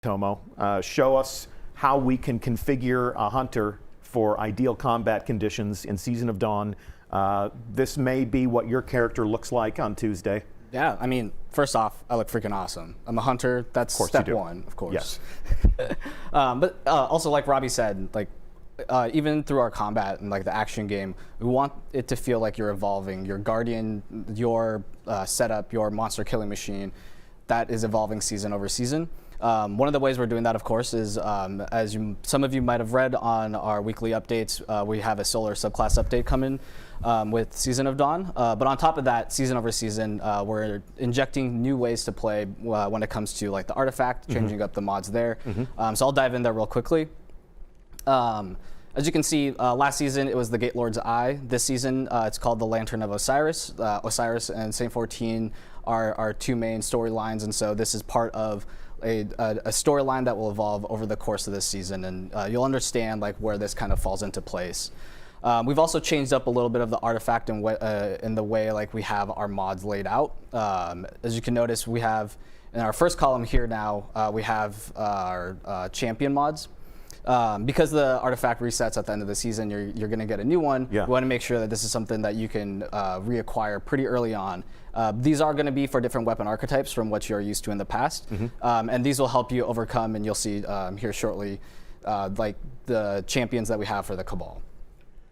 Tomo. Show us how we can configure a hunter for ideal combat conditions in Season of Dawn. This may be what your character looks like on Tuesday. Yeah, I mean, first off, I look freaking awesome. I'm a hunter. That's step one, of course. Yes. But also, like Robbie said, like even through our combat and like the action game, we want it to feel like you're evolving. Your guardian, your setup, your monster killing machine, that is evolving season over season. One of the ways we're doing that, of course, is as some of you might have read on our weekly updates, we have a solar subclass update coming with Season of Dawn. But on top of that, season over season, we're injecting new ways to play when it comes to like the artifact, changing up the mods there. So I'll dive in there real quickly. As you can see, last season it was the Gate Lord's Eye. This season it's called the Lantern of Osiris. Osiris and Saint 14 are our two main storylines, and so this is part of a storyline that will evolve over the course of this season, and you'll understand like where this kind of falls into place. We've also changed up a little bit of the artifact in the way like we have our mods laid out. As you can notice, we have in our first column here now we have our champion mods. Because the artifact resets at the end of the season, you're going to get a new one. Yeah. We want to make sure that this is something that you can reacquire pretty early on. These are going to be for different weapon archetypes from what you're used to in the past, and these will help you overcome, and you'll see here shortly, like the champions that we have for the Cabal.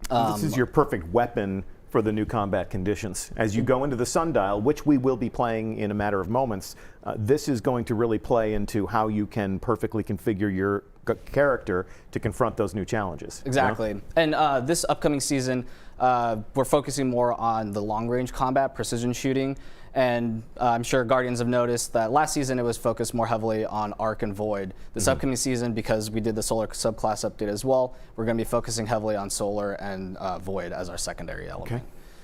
This is your perfect weapon for the new combat conditions. As you go into the Sundial, which we will be playing in a matter of moments, this is going to really play into how you can perfectly configure your character to confront those new challenges. Exactly. You know? And this upcoming season, we're focusing more on the long-range combat, precision shooting, and I'm sure Guardians have noticed that last season it was focused more heavily on Arc and Void. This upcoming season, because we did the Solar subclass update as well, we're going to be focusing heavily on Solar and Void as our secondary element. Okay.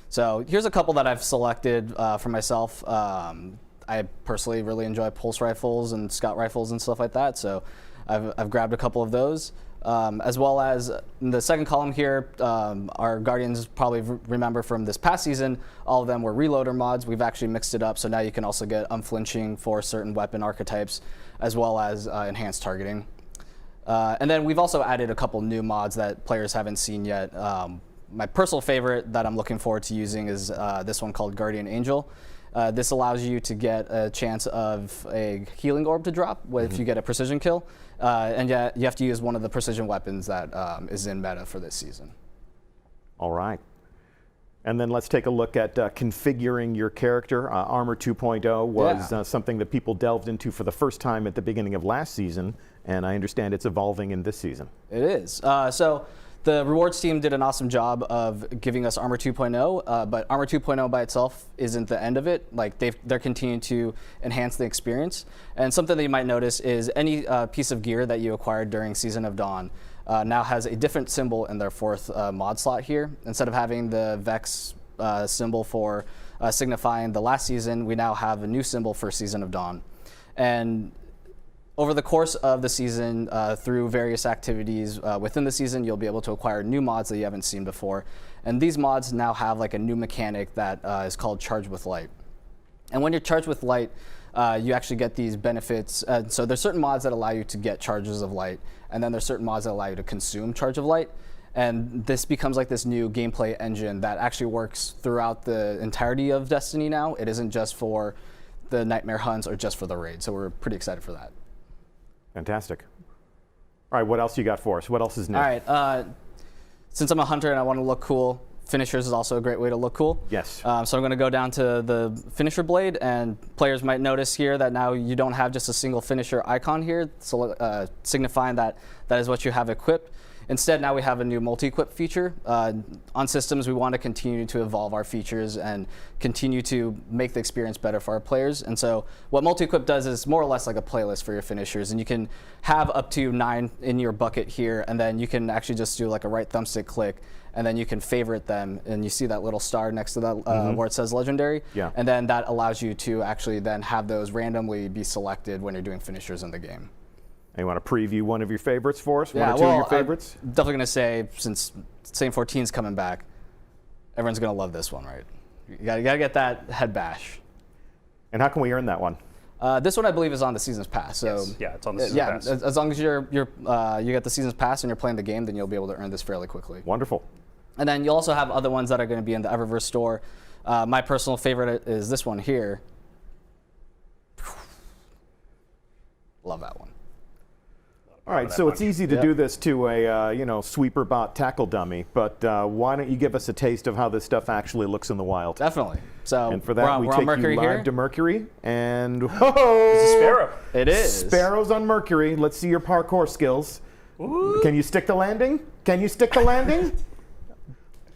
So here's a couple that I've selected for myself. I personally really enjoy pulse rifles and scout rifles and stuff like that, so I've grabbed a couple of those. As well as in the second column here, our Guardians probably remember from this past season, all of them were reloader mods. We've actually mixed it up, so now you can also get unflinching for certain weapon archetypes, as well as enhanced targeting. And then we've also added a couple new mods that players haven't seen yet. My personal favorite that I'm looking forward to using is this one called Guardian Angel. This allows you to get a chance of a healing orb to drop if you get a precision kill. And yet you have to use one of the precision weapons that is in meta for this season. All right. And then let's take a look at configuring your character. Armor 2.0 was something that people delved into for the first time at the beginning of last season, and I understand it's evolving in this season. It is. So the rewards team did an awesome job of giving us Armor 2.0, but Armor 2.0 by itself isn't the end of it. Like they're continuing to enhance the experience. And something that you might notice is any piece of gear that you acquired during Season of Dawn now has a different symbol in their fourth mod slot here. Instead of having the Vex symbol for signifying the last season, we now have a new symbol for Season of Dawn. And over the course of the season, through various activities within the season, you'll be able to acquire new mods that you haven't seen before. And these mods now have like a new mechanic that is called Charge with Light. And when you're charged with light, you actually get these benefits. So there's certain mods that allow you to get charges of light, and then there's certain mods that allow you to consume Charge of Light. And this becomes like this new gameplay engine that actually works throughout the entirety of Destiny now. It isn't just for the Nightmare Hunts or just for the raid. So we're pretty excited for that. Fantastic. All right, what else you got for us? What else is new? All right, since I'm a hunter and I want to look cool, finishers is also a great way to look cool. Yes. So I'm going to go down to the finisher blade, and players might notice here that now you don't have just a single finisher icon here, so signifying that that is what you have equipped. Instead, now we have a new multi-equip feature. On systems, we want to continue to evolve our features and continue to make the experience better for our players. And so what multi-equip does is more or less like a playlist for your finishers. And you can have up to 9 in your bucket here, and then you can actually just do like a right thumbstick click, and then you can favorite them. And you see that little star next to that where it says legendary. Yeah. And then that allows you to actually then have those randomly be selected when you're doing finishers in the game. You want to preview one of your favorites for us? One or two of your favorites? I'm definitely going to say, since Saint 14 is coming back, everyone's going to love this one, right? You got to get that head bash. And how can we earn that one? This one I believe is on the Seasons Pass. So Yes. Yeah, it's on the Seasons Pass. As long as you get the Seasons Pass and you're playing the game, then you'll be able to earn this fairly quickly. Wonderful. And then you also have other ones that are going to be in the Eververse store. My personal favorite is this one here. Love that one. All right, so it's easy to do this to a sweeper bot tackle dummy, but why don't you give us a taste of how this stuff actually looks in the wild? Definitely. So And for that, we we're take on Mercury you live here. to Mercury, and It's a sparrow. It is. Sparrows on Mercury. Let's see your parkour skills. Ooh. Can you stick the landing? Can you stick the landing?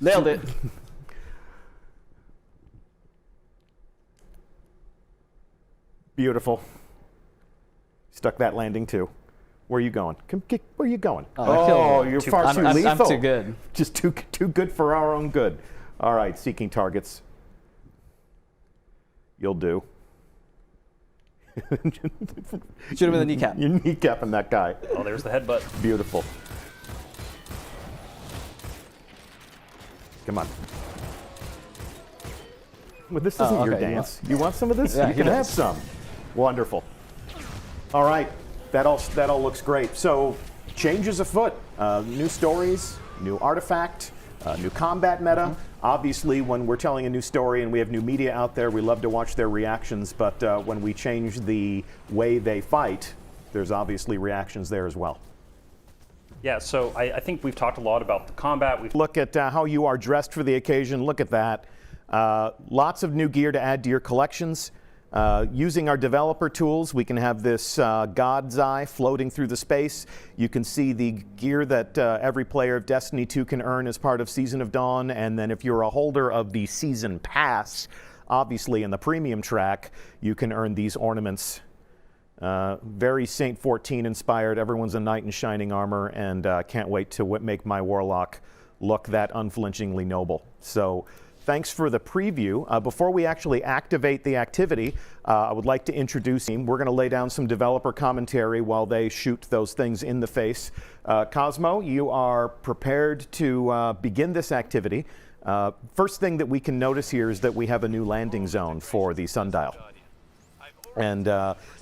Nailed it. Beautiful. Stuck that landing too. Where are you going? Where are you going? Oh, you're far too lethal. I'm too good. Just too good for our own good. All right, seeking targets. You'll do. Shoot him in the kneecap. You're kneecapping that guy. Oh, there's the headbutt. Beautiful. Come on. Well, this isn't your okay, dance. You want some of this? Yeah, You can he have does. some. Wonderful. All right, that all looks great. So, changes afoot. New stories, new artifact, new combat meta. Obviously, when we're telling a new story and we have new media out there, we love to watch their reactions. But when we change the way they fight, there's obviously reactions there as well. Yeah, so I think we've talked a lot about the combat. We've Look at how you are dressed for the occasion. Look at that. Lots of new gear to add to your collections. Using our developer tools, we can have this God's Eye floating through the space. You can see the gear that every player of Destiny 2 can earn as part of Season of Dawn. And then if you're a holder of the Season Pass, obviously in the premium track, you can earn these ornaments. Very Saint 14 inspired. Everyone's a knight in shining armor, and can't wait to make my warlock look that unflinchingly noble. So thanks for the preview. Before we actually activate the activity, I would like to introduce him. We're going to lay down some developer commentary while they shoot those things in the face. Cosmo, you are prepared to begin this activity. First thing that we can notice here is that we have a new landing zone for the sundial. And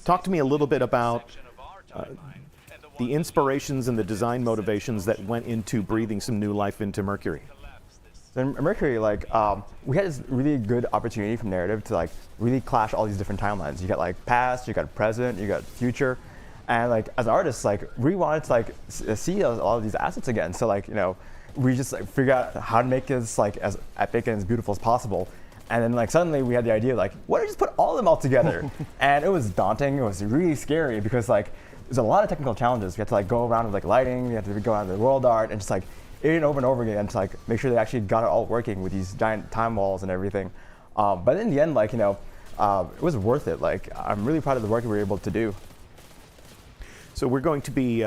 talk to me a little bit about the inspirations and the design motivations that went into breathing some new life into Mercury. So in Mercury, we had this really good opportunity from narrative to really clash all these different timelines. You got past, you got present, you got future, and as an artist, we wanted to see a lot of these assets again. So we just figure out how to make this as epic and as beautiful as possible. And then suddenly we had the idea why don't we just put all of them all together? And it was daunting. It was really scary because there's a lot of technical challenges. We had to go around with lighting. We had to go around with world art and just it over and over again to make sure they actually got it all working with these giant time walls and everything. But in the end, it was worth it. I'm really proud of the work we were able to do. So we're going to be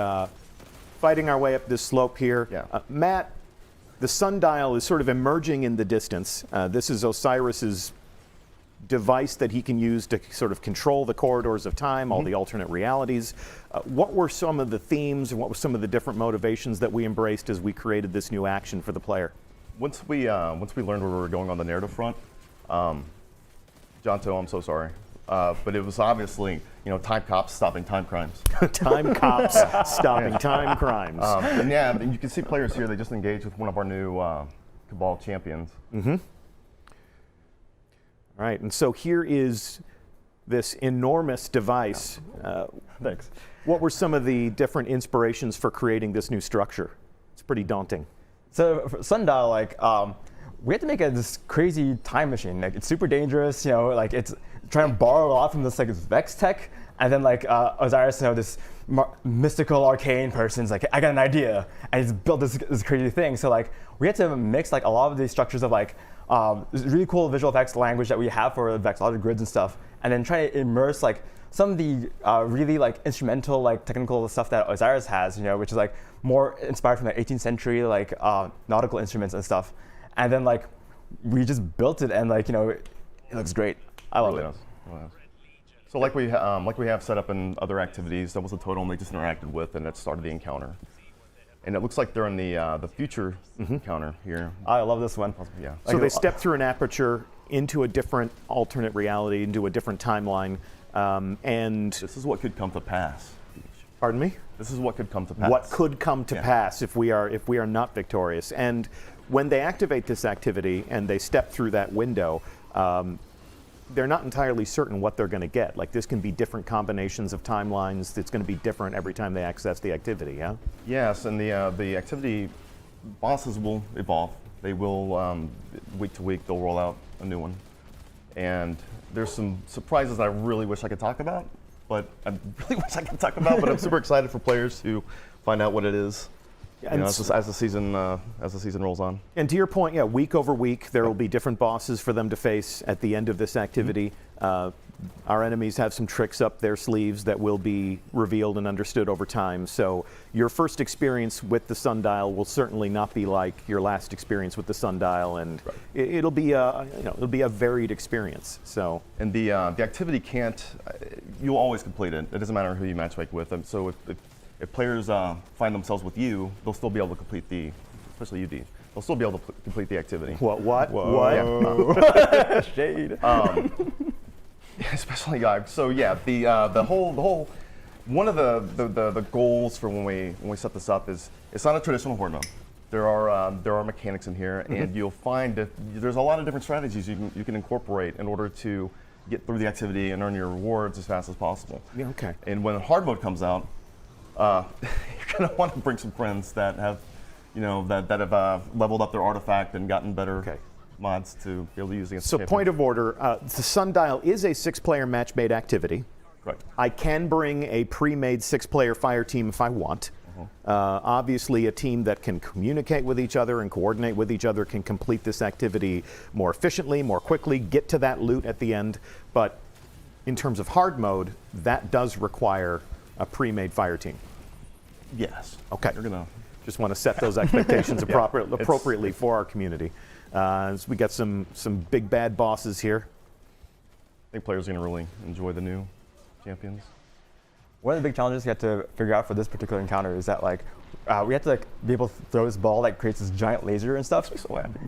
fighting our way up this slope here. Yeah. Matt, the sundial is sort of emerging in the distance. This is Osiris's device that he can use to sort of control the corridors of time, all the alternate realities. What were some of the themes and what were some of the different motivations that we embraced as we created this new action for the player? Once we learned where we were going on the narrative front, Jonto, I'm so sorry, but it was obviously time cops stopping time crimes. Time cops stopping time crimes. And you can see players here. They just engaged with one of our new Cabal champions. All right, and so here is this enormous device. Thanks. What were some of the different inspirations for creating this new structure? It's pretty daunting. So for Sundial, we had to make this crazy time machine. It's super dangerous. It's trying to borrow a lot from this Vex tech, and then Osiris, this mystical arcane person's I got an idea, and he's built this crazy thing. So we had to mix a lot of these structures of this really cool visual effects language that we have for Vex, a lot of grids and stuff, and then try to immerse some of the really instrumental technical stuff that Osiris has, which is more inspired from the 18th century nautical instruments and stuff. And then we just built it, and it looks great. I love it. Really nice. So like we have set up in other activities, that was a totem they just interacted with, and that started the encounter. And it looks like they're in the future encounter here. I love this one. Yeah. So they step through an aperture into a different alternate reality, into a different timeline. And This is what could come to pass. pardon me? This is what could come to pass. What could come to pass if we are not victorious. And when they activate this activity and they step through that window, they're not entirely certain what they're going to get. Like, this can be different combinations of timelines. It's going to be different every time they access the activity, yeah? Yes, and the activity bosses will evolve. They will, week to week, they'll roll out a new one. And there's some surprises that I really wish I could talk about, but I really wish I could talk about, but I'm super excited for players to find out what it is. You know, as the season rolls on. And to your point, yeah, week over week, there will be different bosses for them to face at the end of this activity. Our enemies have some tricks up their sleeves that will be revealed and understood over time. So your first experience with the sundial will certainly not be like your last experience with the sundial, and it'll be a varied experience. So And the activity can't. You'll always complete it. It doesn't matter who you matchmake with them. So if players find themselves with you, they'll still be able to complete especially you, D. They'll still be able to complete the activity. What? Yeah. Shade. Especially guys. So yeah, the whole one of the goals for when we set this up is it's not a traditional horde mode. There are mechanics in here, and you'll find that there's a lot of different strategies you can incorporate in order to get through the activity and earn your rewards as fast as possible. Yeah, okay. And when hard mode comes out, you're gonna want to bring some friends that have, that have leveled up their artifact and gotten better mods to be able to use against. So point of order, the sundial is a 6-player match-made activity. Correct. I can bring a pre-made 6-player fire team if I want. Obviously, a team that can communicate with each other and coordinate with each other can complete this activity more efficiently, more quickly, get to that loot at the end. But in terms of hard mode, that does require a pre-made fire team. Yes. Okay. You're gonna. Just want to set those expectations appropriately for our community. So we got some big bad bosses here. I think players are gonna really enjoy the new champions. One of the big challenges you have to figure out for this particular encounter is that we have to be able to throw this ball that creates this giant laser and stuff. So happy.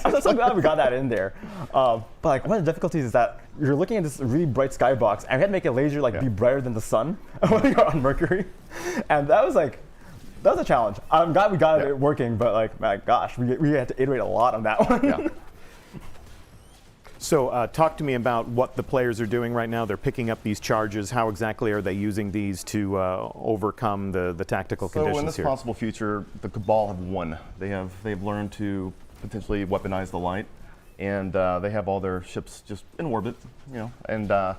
I'm so glad we got that in there. But one of the difficulties is that you're looking at this really bright skybox, and we had to make a laser be brighter than the sun when you're on Mercury, and that was a challenge. I'm glad we got it working, but my gosh, we had to iterate a lot on that one. Yeah. So talk to me about what the players are doing right now. They're picking up these charges. How exactly are they using these to overcome the tactical conditions So in this here? possible future, the Cabal have won. They've learned to potentially weaponize the light, and they have all their ships just in orbit, and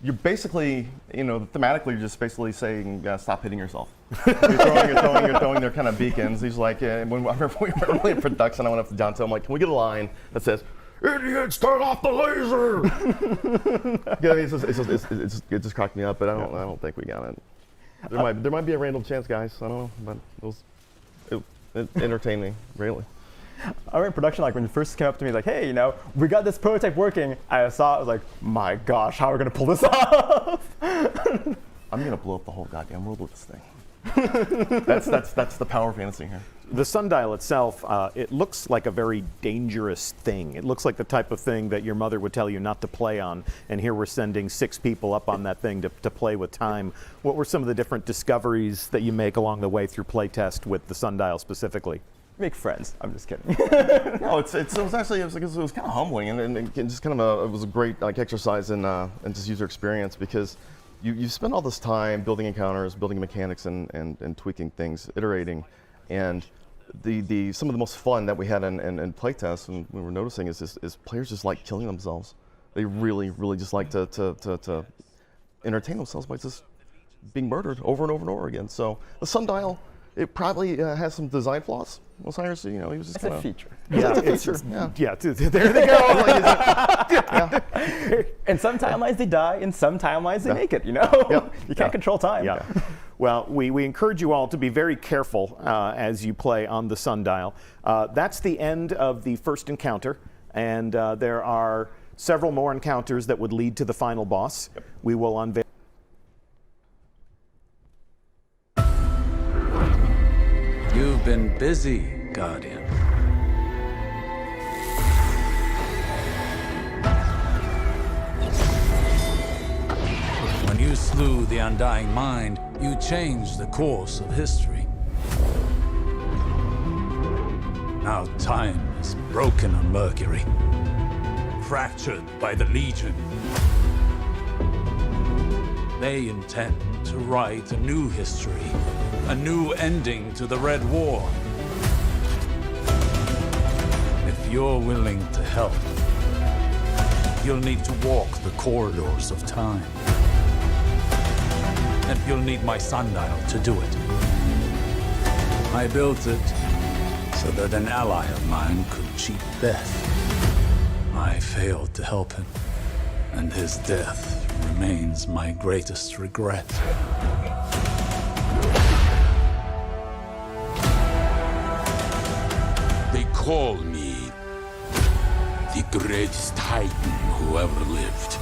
you're basically, thematically, you're just basically saying, stop hitting yourself. You're throwing their kind of beacons. He's like, when I remember we were early in production, I went up to John, I'm like, can we get a line that says, "Idiot, start off the laser!" It just cracked me up, but I don't think we got it. There might be a random chance, guys. I don't know, but it entertained me greatly. I remember in production, when you first came up to me, hey, we got this prototype working. I saw it, I was like, my gosh, how are we gonna pull this off? I'm gonna blow up the whole goddamn world with this thing. That's the power of fantasy here. The sundial itself, it looks like a very dangerous thing. It looks like the type of thing that your mother would tell you not to play on, and here we're sending 6 people up on that thing to play with time. What were some of the different discoveries that you make along the way through playtest with the sundial specifically? Make friends. I'm just kidding. No, it was actually it was kind of humbling, and just kind of it was a great exercise in just user experience, because you spend all this time building encounters, building mechanics, and tweaking things, iterating, and some of the most fun that we had in playtests, and we were noticing is players just like killing themselves. They really just like to entertain themselves by just being murdered over and over and over again. So the sundial, it probably has some design flaws. Well, Cyrus, he was just It's a feature. Yeah, it's a feature. Yeah. There they go. In some timelines they die, in some timelines they make it, You can't control time. Yeah. Well, we encourage you all to be very careful as you play on the sundial. That's the end of the first encounter, and there are several more encounters that would lead to the final boss. Yep. We will unveil. You've been busy, Guardian. you slew the Undying Mind, you changed the course of history. Now time is broken on Mercury, fractured by the Legion. They intend to write a new history, a new ending to the Red War. If you're willing to help, you'll need to walk the corridors of time. And you'll need my sundial to do it. I built it so that an ally of mine could cheat death. I failed to help him, and his death remains my greatest regret. They call me the greatest titan who ever lived.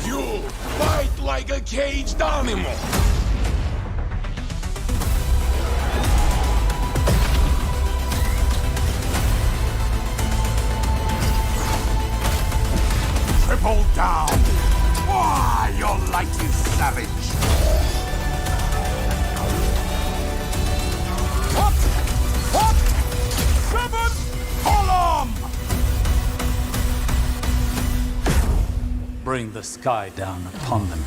You fight like a caged animal. Triple down! Ah, your light is savage! What? What? Seventh column! Bring the sky down upon them.